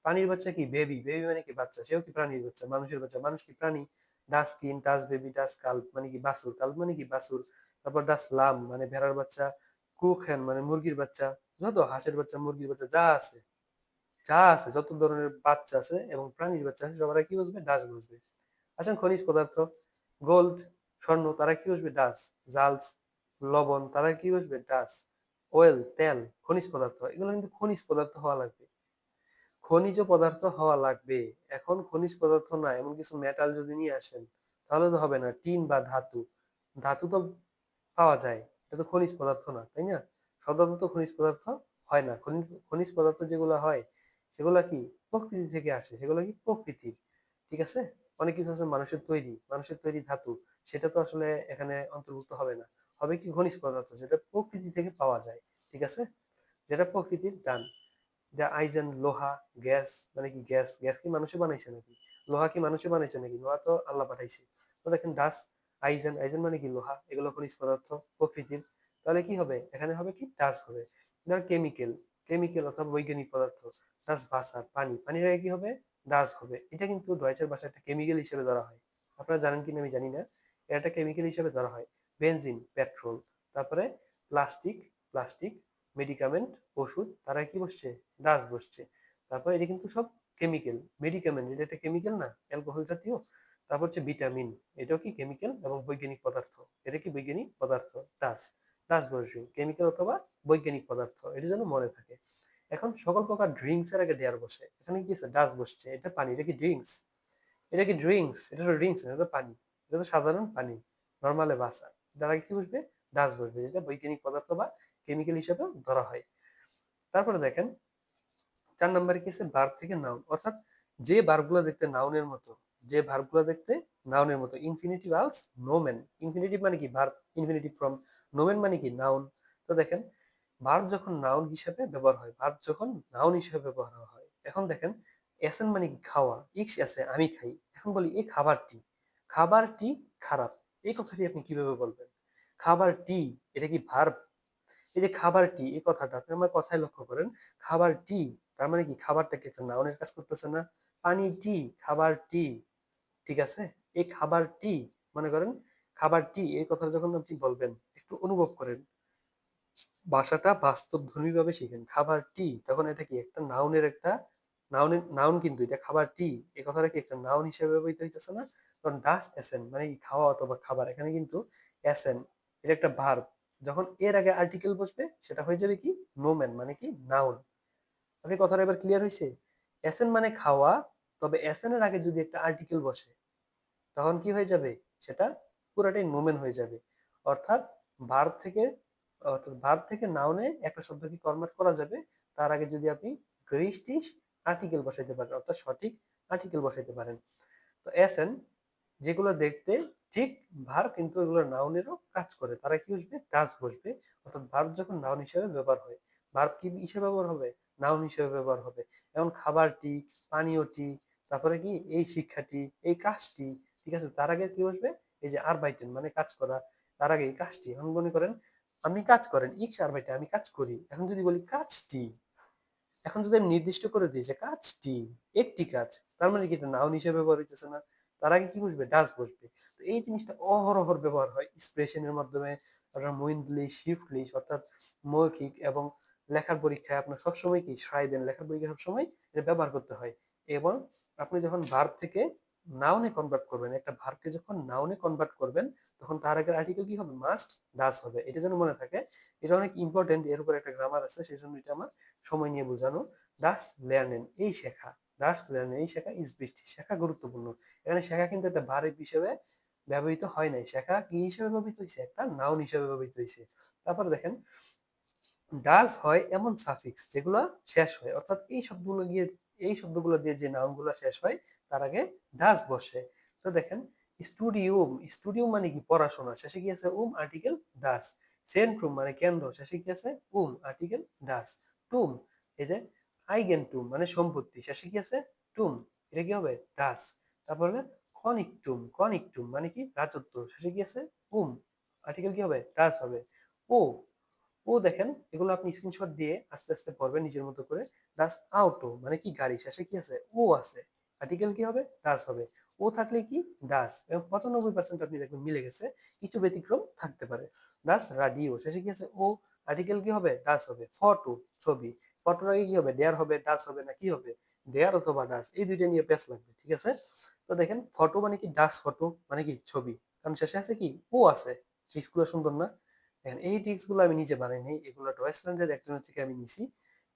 পানির বাচ্চা কি? বেবি। বেবি মানে কি? বাচ্চা। সেও কি প্রাণীর বাচ্চা? মানুষের বাচ্চা। মানুষ কি প্রাণী? ডাস কিন, ডাস বেবি, ডাস কাল্প মানে কি? বাছুর। কাল্প মানে কি? বাছুর। তারপর ডাস লাম মানে ভেড়ার বাচ্চা। কুখেন মানে মুরগির বাচ্চা। যত হাঁসের বাচ্চা, মুরগির বাচ্চা যা আছে যত ধরনের বাচ্চা আছে এবং প্রাণীর বাচ্চা আছে সবার আগে কি বসবে? ডাস বসবে। আচ্ছা, খনিজ পদার্থ, গোল্ড, স্বর্ণ, তারা কি বসবে? ডাস। জালস, লবণ, তারা কি বসবে? ডাস। অয়েল, তেল, খনিজ পদার্থ, এগুলো কিন্তু খনিজ পদার্থ হওয়া লাগবে, খনিজ পদার্থ হওয়া লাগবে। এখন খনিজ পদার্থ না এমন কিছু মেটাল যদি নিয়ে আসেন তাহলে তো হবে না। টিন বা ধাতু, ধাতু তো পাওয়া যায়, এটা তো খনিজ পদার্থ না, তাই না? সব ধাতু তো খনিজ পদার্থ হয় না। খনিজ পদার্থ যেগুলো হয় সেগুলো কি প্রকৃতি থেকে আসে, সেগুলো কি প্রকৃতির, ঠিক আছে? অনেক কিছু আছে মানুষের তৈরি ধাতু, সেটা তো আসলে এখানে অন্তর্ভুক্ত হবে না। হবে কি খনিজ পদার্থ যেটা প্রকৃতি থেকে পাওয়া যায়, ঠিক আছে, যেটা প্রকৃতির দান। যা আইজেন, লোহা, গ্যাস, মানে কি গ্যাস, গ্যাস কি মানুষে বানাইছে নাকি? লোহা কি মানুষে বানাইছে নাকি? লোহা তো আল্লাহ পাঠাইছে। তো দেখেন ডাস, আইজেন, আইজেন মানে কি লোহা, এগুলো খনিজ পদার্থ প্রকৃতির। তাহলে কি হবে এখানে, হবে কি ডাস হবে। ধর কেমিক্যাল, কেমিক্যাল অর্থাৎ বৈজ্ঞানিক পদার্থ, ডাস ভাষা, পানি, পানির আগে কি হবে, ডাস হবে। এটা কিন্তু ডয়েচের ভাষায় একটা কেমিক্যাল হিসেবে ধরা হয়। আপনারা জানেন কিনা আমি জানি না, এটা একটা কেমিক্যাল হিসেবে ধরা হয়। বেনজিন, পেট্রোল, তারপরে প্লাস্টিক, প্লাস্টিক, মেডিকামেন্ট, ওষুধ, তারা কি বসছে, ডাস বসছে। তারপর এটা কিন্তু সব কেমিক্যাল। মেডিকামেন্ট এটা একটা কেমিক্যাল না, অ্যালকোহল জাতীয়। তারপর হচ্ছে ভিটামিন, এটাও কি কেমিক্যাল এবং বৈজ্ঞানিক পদার্থ। এটা কি বৈজ্ঞানিক পদার্থ, ডাস, ডাস বসবে কেমিক্যাল অথবা বৈজ্ঞানিক পদার্থ, এটা যেন মনে থাকে। এখন সকল প্রকার ড্রিঙ্কস এর আগে দেয়ার বসে, এখানে কি আছে, ডাস বসছে। এটা পানি, এটা কি ড্রিঙ্কস, এটা কি ড্রিঙ্কস, এটা তো ড্রিঙ্কস না, এটা তো পানি, এটা তো সাধারণ পানি, নর্মালে বাসা। তার আগে কি বসবে, ডাস বসবে, যেটা বৈজ্ঞানিক পদার্থ বা কেমিক্যাল হিসেবে ধরা হয়। তারপরে দেখেন 4 নম্বরে কি আছে, ভার্ব থেকে নাউন, অর্থাৎ যে ভার্বগুলো দেখতে নাউনের মতো, যে ভার্বগুলো দেখতে নাউনের মতো। ইনফিনিটিভ আলস, নোমেন, ইনফিনিটিভ মানে কি ভার্ব, ইনফিনিটিভ ফর্ম, নোমেন মানে কি নাউন। তো দেখেন ভার্ব যখন নাউন হিসেবে ব্যবহার হয়, ভার্ব যখন নাউন হিসেবে ব্যবহার হয়, এখন দেখেন এসেন মানে কি খাওয়া, ইক্স আছে আমি খাই। এখন বলি এই খাবারটি, খাবারটি খারাপ, এই কথাটি আপনি কিভাবে বলবেন? খাবারটি, এটা কি ভার্ব? এই যে খাবারটি, এই কথাটা আপনি আমার কথায় লক্ষ্য করেন। খাবারটি, তার মানে কি খাবারটাকে একটা নাউনের কাজ করতেছে না? পানিটি, খাবারটি, ঠিক আছে? এই খাবারটি, মনে করেন খাবারটি, এই কথা যখন আপনি বলবেন একটু অনুভব করেন, ভাষাটা বাস্তবধর্মী ভাবে শিখেন। খাবারটি, তখন এটা কি একটা নাউনের একটা, নাউনের নাউন কিন্তু এটা খাবারটি, এই কথাটা কি একটা নাউন হিসেবে ব্যবহৃত হইতেছে না? কারণ ডাস এসেন মানে কি খাওয়া অথবা খাবার, এখানে কিন্তু এসেন এটা একটা ভার্ব, যখন এর আগে আর্টিকেল বসবে সেটা হয়ে যাবে কি নোমেন, মানে কি নাউন। আপনি কথাটা এবার ক্লিয়ার হয়েছে? এসেন মানে খাওয়া, তবে এসেনের আগে যদি একটা আর্টিকেল বসে তখন কি হয়ে যাবে, সেটা পুরাটাই নোমেন হয়ে যাবে। অর্থাৎ ভার্ব থেকে, অর্থাৎ ভার্ব থেকে নাউনে একটা শব্দকে কনভার্ট করা যাবে তার আগে যদি আপনি গ্রিস্টিশ আর্টিকেল বসাইতে পারেন, অর্থাৎ সঠিক আর্টিকেল বসাইতে পারেন। তো এসেন যেগুলো দেখতে ঠিক ভার্ব কিন্তু এগুলো নাউনেরও কাজ করে, তারা কি বসবে, ডাজ বসবে। অর্থাৎ ভার্ব যখন নাউন হিসেবে ব্যবহার হয়, ভার্ব কি হিসেবে ব্যবহার হবে, নাউন হিসেবে ব্যবহার হবে। যেমন খাবারটি, পানীয়টি, তারপরে কি এই শিক্ষাটি, এই কাজটি, ঠিক আছে, তার আগে কি বসবে, এই যে আরবাইটেন মানে কাজ করা, তার আগে এই কাজটি। এখন মনে করেন আপনি কাজ করেন, ইক্স আরবাইটে আমি কাজ করি। এখন যদি বলি কাজটি, এখন যদি আমি নির্দিষ্ট করে দিই যে কাজটি, একটি কাজ, তার মানে কি এটা নাউন হিসেবে ব্যবহার হইতেছে না? তার আগে কি বসবে, ডাজ বসবে। তো এই জিনিসটা অহরহ ব্যবহার হয় এক্সপ্রেশনের মাধ্যমে, আপনার মুইন্ডলি, শিফটলি, অর্থাৎ মৌখিক এবং লেখার পরীক্ষায় আপনার সবসময় কি schreiben, লেখার পরীক্ষায় সবসময় এটা ব্যবহার করতে হয়। এবং আপনি যখন ভার্ব থেকে নাউনে কনভার্ট করবেন, একটা ভার্বকে যখন নাউনে কনভার্ট করবেন, তখন তার আগের আর্টিকেল কি হবে, মাস্ট, ডাজ হবে। এটা যেন মনে থাকে, এটা অনেক ইম্পর্টেন্ট, এর উপর একটা গ্রামার আছে, সেই জন্য এটা আমার সময় নিয়ে বোঝানো। ডাস লেয়ার্নেন, এই শেখা, ডাস লেয়ার্নেন এই শেখা, ইজ বৃষ্টি, শেখা গুরুত্বপূর্ণ। এখানে শেখা কিন্তু একটা ভার্ব হিসেবে ব্যবহৃত হয় নাই, শেখা কি হিসেবে ব্যবহৃত হয়েছে, একটা নাউন হিসেবে ব্যবহৃত হয়েছে। তারপর দেখেন ডাজ হয় এমন সাফিক্স যেগুলো শেষ হয়, অর্থাৎ এই শব্দগুলো গিয়ে, এই শব্দগুলো দিয়ে যে নাউন গুলো শেষ হয় তার আগে ডাজ বসে। তো দেখেন স্টুডিউম, স্টুডিউম মানে কি পড়াশোনা, শেষে কি আছে, আর্টিকেল ডাজ। সেন্ট্রুম মানে কেন্দ্র, শেষে কি আছে, আর্টিকেল ডাজ। টুম, এই যে আইগেনটুম মানে সম্পত্তি, শেষে কি আছে, টুম, এটা কি হবে, ডাজ। তারপরে কনিকটুম, কনিকটুম মানে কি রাজত্ব, শেষে কি আছে, আর্টিকেল কি হবে, ডাজ হবে। ও, ও দেখেন এগুলো আপনি স্ক্রিনশট দিয়ে আস্তে আস্তে পড়বেন নিজের মতো করে। ডাস আউটো মানে কি গাড়ি, শেষে কি আছে, ও আছে, আর্টিকেল কি হবে, ডাস হবে। ও থাকলে কি, ডাস, এবং 95% আপনি দেখবেন মিলে গেছে, কিছু ব্যতিক্রম থাকতে পারে। ডাস রাডিও, শেষে কি আছে, ও, আর্টিকেল কি হবে, ডাস হবে। ফটো, ছবি, ফটোর আগে কি হবে, দেয়ার হবে, ডাস হবে, না কি হবে, দেয়ার অথবা ডাস, এই দুইটা নিয়ে পেস লাগবে, ঠিক আছে? তো দেখেন ফটো মানে কি, ডাস ফটো মানে কি ছবি, কারণ শেষে আছে কি, ও আছে। স্কুলে সুন্দর না? দেখেন এই ট্রিক্স গুলো আমি নিজে বানাই নাই, এগুলো ডয়েসল্যান্ডের একজনের থেকে আমি নিছি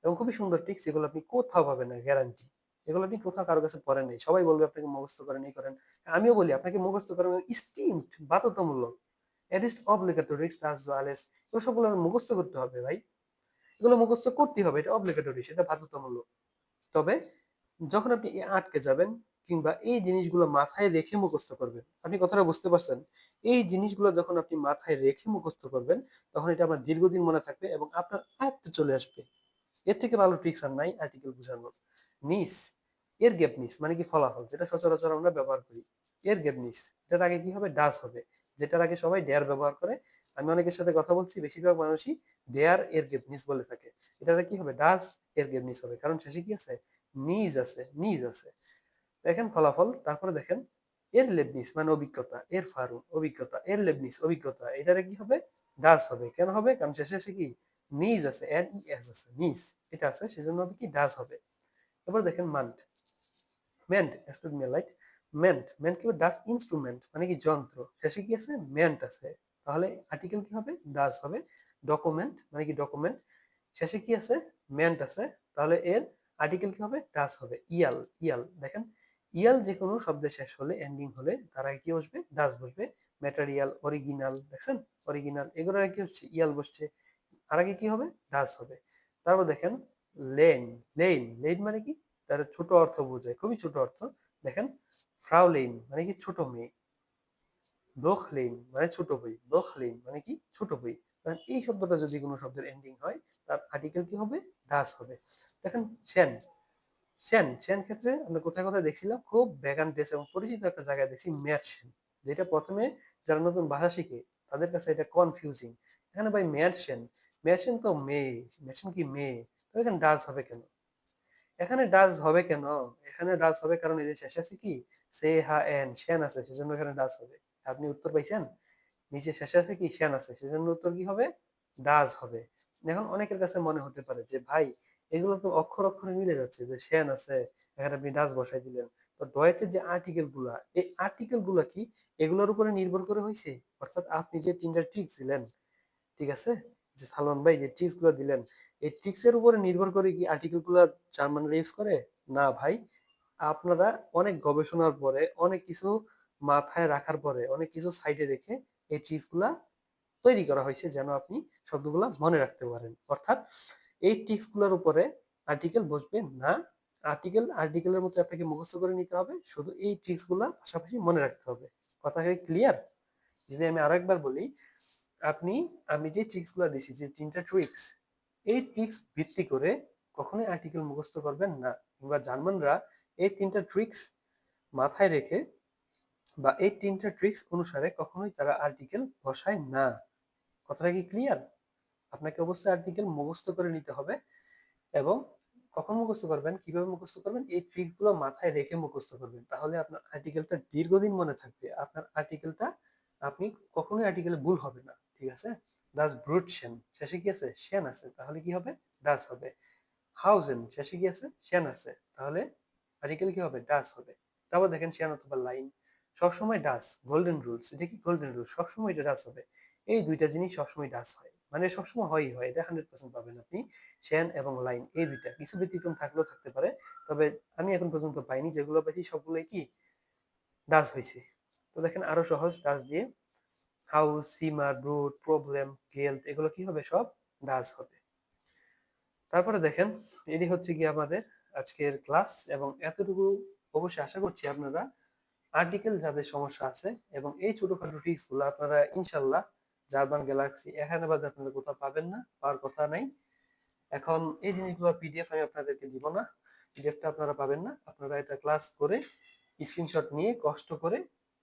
এবং খুবই সুন্দর ট্রিক্স, এগুলো আপনি কোথাও পাবেন না, গ্যারান্টি। এগুলো আপনি কোথাও কারো কাছে পড়েন নাই, সবাই বলবে আপনাকে মুখস্থ করেন এই করেন। আমিও বলি আপনাকে মুখস্থ করেন স্টিমড বাধ্যতামূলক, এট অব্লিগেটরি টাচ ওয়ালেস, এগুলো সবগুলো মুখস্থ করতে হবে ভাই, এগুলো মুখস্থ করতেই হবে, এটা অব্লিগেটরি, সেটা বাধ্যতামূলক। তবে যখন আপনি আটকে যাবেন কিংবা এই জিনিসগুলো মাথায় রেখে মুখস্থ করবেন, আপনি কথাটা বুঝতে পারছেন, এই জিনিসগুলো যখন আপনি মাথায় রেখে মুখস্থ করবেন তখন এটা আপনার দীর্ঘদিন মনে থাকবে এবং আপনার আয়ত্তে চলে আসবে। এর থেকে ভালো ট্রিক্স আর নাই আর্টিকেল বোঝানোর। নিস, এর গ্যাপ নিস মানে কি ফলাফল, যেটা সচরাচর আমরা ব্যবহার করি। এর গ্যাপ নিস, এটার আগে কি হবে, ডাস হবে, যেটার আগে সবাই ডেয়ার ব্যবহার করে। আমি অনেকের সাথে কথা বলছি, বেশিরভাগ মানুষই ডেয়ার এর গ্যাপ নিস বলে থাকে। এটাতে কি হবে, ডাস এর গ্যাপ নিস হবে, কারণ শেষে কি আছে, নিজ আছে, নিজ আছে। দেখেন ফলাফল, তারপরে দেখেন এর লেবনিস মানে অভিজ্ঞতা, এর ফারুন অভিজ্ঞতা, এর লেবনিস অভিজ্ঞতা, এটারে কি হবে, ডাস হবে। কেন হবে, কারণ শেষে এসে কি নিজ আছে, এন ই এস আছে, নিজ এটা আছে, সেজন্য হবে কি ডাস হবে। এবার দেখেন মান্ট, মেন্ট, এক্সকিউজ মি লাইট, মেন্ট, মেন্ট কি ডাস ইনস্ট্রুমেন্ট মানে কি যন্ত্র, শেষে কি আছে, মেন্ট আছে, তাহলে আর্টিকেল কি হবে, ডাস হবে। ডকুমেন্ট মানে কি ডকুমেন্ট, শেষে কি আছে, মেন্ট আছে, তাহলে এর আর্টিকেল কি হবে, ডাস হবে। ইয়াল, ইয়াল দেখেন, ইয়াল যে কোনো শব্দের শেষ হলে, এন্ডিং হলে তার আগে কি বসবে, ডাস বসবে। ম্যাটেরিয়াল, অরিজিনাল দেখছেন, অরিজিনাল এগুলোর আগে কি হচ্ছে, ইয়াল বসছে, আর আগে কি হবে, ডাস হবে। তারপর দেখেন লেন, লেন, লেন মানে কি, তার ছোট অর্থ বোঝায়, খুবই ছোট অর্থ। দেখেন ফ্রাউলেইন মানে কি ছোট মেয়ে, দোখলেন মানে ছোট বই, দোখলেন মানে কি ছোট বই। কারণ এই শব্দটা যদি কোনো শব্দের এন্ডিং হয় তার আর্টিকেল কি হবে, ডাস হবে। দেখেন শ্যান, শ্যান, শ্যান ক্ষেত্রে আমরা কোথায় কোথায় দেখছিলাম, খুব ভ্যাগান ডেস এবং পরিচিত একটা জায়গায় দেখছি ম্যাট শ্যান, যেটা প্রথমে যারা নতুন ভাষা শিখে তাদের কাছে এটা কনফিউজিং। এখানে ভাই ম্যাট শ্যান, ম্যাট শ্যান তো মেয়ে, ম্যাট শ্যান কি মেয়ে, তো এখানে ডাস হবে কেন, এখানে ডাস হবে কেন, এখানে ডাস হবে কারণ এই যে শেষে আছে কি, সে হা এন শ্যান আছে, সেজন্য এখানে ডাস হবে। আপনি উত্তর পাইছেন, নিচে শেষে আছে কি, শ্যান আছে, সেজন্য উত্তর কি হবে, ডাজ হবে। এখন অনেকের কাছে মনে হতে পারে যে ভাই এগুলো তো অক্ষর অক্ষরে মিলে যাচ্ছে, যে শ্যান আছে এখানে আপনি ডাজ বসাই দিলেন, তো ডয়েটের যে আর্টিকেল গুলা, এই আর্টিকেল গুলা কি এগুলোর উপরে নির্ভর করে হয়েছে, অর্থাৎ আপনি যে তিনটা ট্রিক্স দিলেন, ঠিক আছে, যে সালমান ভাই যে ট্রিক্স গুলো দিলেন, এই ট্রিক্স এর উপরে নির্ভর করে কি আর্টিকেল গুলা জার্মানরা ইউজ করে, না ভাই। আপনারা অনেক গবেষণার পরে, অনেক কিছু মাথায় রাখার পরে, অনেক কিছু সাইডে রেখে এই ট্রিক্স গুলা তৈরি করা হয়েছে যেন আপনি শব্দগুলা মনে রাখতে পারেন। অর্থাৎ এই ট্রিক্স গুলোর উপরে আর্টিকেল বসবে না, আর্টিকেল আর্টিকেলের মতো আপনাকে মুখস্থ করে নিতে হবে, শুধু এই ট্রিক্স গুলা পাশাপাশি মনে রাখতে হবে। কথা কি ক্লিয়ার? যদি আমি আরেকবার বলি, আপনি, আমি যে ট্রিক্স গুলো দিছি, যে তিনটা ট্রিক্স, এই ট্রিক্স ভিত্তি করে কখনোই আর্টিকেল মুখস্থ করবেন না, কিংবা জার্মানরা এই তিনটা ট্রিক্স মাথায় রেখে বা এই তিনটা ট্রিক্স অনুসারে কখনোই তারা আর্টিকেল বসায় না। কথাটা কি ক্লিয়ার? আপনাকে অবশ্যই আর্টিকেল মুখস্থ করে নিতে হবে এবং কখন মুখস্থ করবেন, কিভাবে মুখস্থ করবেন, এই ট্রিক্স গুলো মাথায় রেখে মুখস্থ করবেন, তাহলে আপনার আর্টিকেলটা দীর্ঘদিন মনে থাকবে, আপনার আর্টিকেলটা, আপনি কখনোই আর্টিকেলে ভুল হবে না, ঠিক আছে। ডাস ব্রুটশেন, শেষে কি আছে, শ্যান আছে, তাহলে কি হবে, ডাস হবে। হাউজেন, শেষে কি আছে, শ্যান আছে, তাহলে আর্টিকেল কি হবে, ডাস হবে। তারপর দেখেন শ্যান অথবা লাইন, সবসময় ডাস, গোল্ডেন রুলস, এটা কি গোল্ডেন রুলস, সবসময় এটা ডাস হবে। এই দুইটা জিনিস সবসময় ডাস হয়, মানে সবসময় হয়ই হয়, এটা 100% পাবেন আপনি। শ্যান এবং লাইন এই দুইটা, কিছু ব্যতিক্রম থাকলেও থাকতে পারে, তবে আমি এখন পর্যন্ত পাইনি, যেগুলো পাইছি সবগুলোই কি ডাস হয়েছে। তো দেখেন আরো সহজ ডাস দিয়ে, হাউস, সিমার, ব্রুট, প্রবলেম, গেল্ট, এগুলো কি হবে, সব ডাস হবে। তারপরে দেখেন এটি হচ্ছে কি আমাদের আজকের ক্লাস, এবং এতটুকু অবশ্যই আশা করছি আপনারা আর্টিকেল যাদের সমস্যা আছে এবং এই ছোটখাটো ট্রিক্স গুলো আপনারা ইনশাল্লাহ জার্মান গ্যালাক্সি এখানে বাদে আপনারা কোথাও পাবেন না, পাওয়ার কথা নাই। এখন এই জিনিসগুলো পিডিএফ আমি আপনাদেরকে দিব না, পিডিএফটা আপনারা পাবেন না, আপনারা এটা ক্লাস করে স্ক্রিনশট নিয়ে কষ্ট করে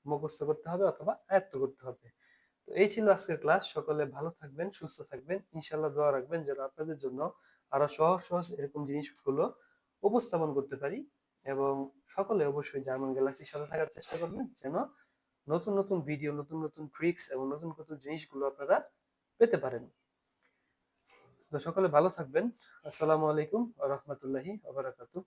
মুখস্থ করতে হবে অথবা আয়ত্ত করতে হবে। তো এই ছিল আজকের ক্লাস, সকলে ভালো থাকবেন, সুস্থ থাকবেন, ইনশাল্লাহ দোয়া রাখবেন যেন আপনাদের জন্য আরো সহজ সহজ এরকম জিনিসগুলো উপস্থাপন করতে পারি। এবং সকলে অবশ্যই জার্মান গ্যালাক্সির সাথে থাকার চেষ্টা করবেন যেন নতুন নতুন ভিডিও, নতুন নতুন ট্রিক্স এবং নতুন নতুন জিনিসগুলো আপনারা পেতে পারেন। তো সকলে ভালো থাকবেন। আসসালামু আলাইকুম ওয়া রাহমাতুল্লাহি ওয়া বারাকাতুহু।